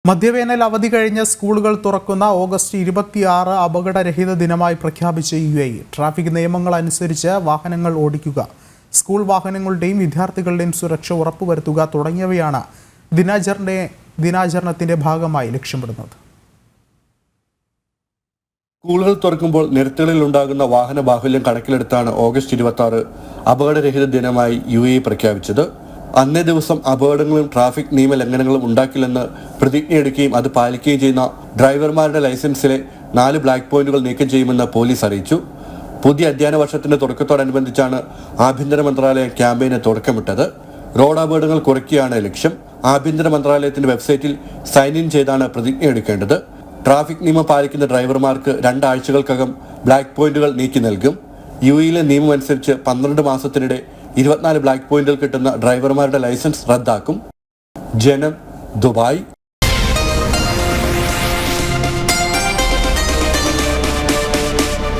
മധ്യവേനൽ അവധി കഴിഞ്ഞ് സ്കൂളുകൾ തുറക്കുന്ന ഓഗസ്റ്റ് 26 അപകടരഹിത ദിനമായി പ്രഖ്യാപിച്ച UAE. ട്രാഫിക് നിയമങ്ങൾ അനുസരിച്ച് വാഹനങ്ങൾ ഓടിക്കുക, സ്കൂൾ വാഹനങ്ങളുടെയും വിദ്യാർത്ഥികളുടെയും സുരക്ഷ ഉറപ്പുവരുത്തുക തുടങ്ങിയവയാണ് ദിനാചരണത്തിന്റെ ഭാഗമായി ലക്ഷ്യമിടുന്നത്. സ്കൂളുകൾ തുറക്കുമ്പോൾ നിരത്തുകളിൽ ഉണ്ടാകുന്ന വാഹന ബാഹുല്യം കണക്കിലെടുത്താണ് ഓഗസ്റ്റ് 26 അപകടരഹിത ദിനമായി UAE പ്രഖ്യാപിച്ചത്. അന്നേ ദിവസം അപകടങ്ങളും ട്രാഫിക് നിയമലംഘനങ്ങളും ഉണ്ടാക്കില്ലെന്ന് പ്രതിജ്ഞയെടുക്കുകയും അത് പാലിക്കുകയും ചെയ്യുന്ന ഡ്രൈവർമാരുടെ ലൈസൻസിലെ 4 ബ്ലാക്ക് പോയിന്റുകൾ നീക്കം ചെയ്യുമെന്ന് പോലീസ് അറിയിച്ചു. പുതിയ അധ്യയന വർഷത്തിന്റെ തുടക്കത്തോടനുബന്ധിച്ചാണ് ആഭ്യന്തര മന്ത്രാലയം ക്യാമ്പയിന് തുടക്കമിട്ടത്. റോഡ് അപകടങ്ങൾ കുറയ്ക്കുകയാണ് ലക്ഷ്യം. ആഭ്യന്തര മന്ത്രാലയത്തിന്റെ വെബ്സൈറ്റിൽ സൈൻ ഇൻ ചെയ്താണ് പ്രതിജ്ഞ എടുക്കേണ്ടത്. ട്രാഫിക് നിയമം പാലിക്കുന്ന ഡ്രൈവർമാർക്ക് 2 ആഴ്ചകൾക്കകം ബ്ലാക്ക് പോയിന്റുകൾ നീക്കി നൽകും. UAEയിലെ നിയമം അനുസരിച്ച് 12 മാസത്തിനിടെ 24 ബ്ലാക്ക് പോയിന്റുകൾ കിട്ടുന്ന ഡ്രൈവർമാരുടെ ലൈസൻസ് റദ്ദാക്കും. ജനം, ദുബായ്.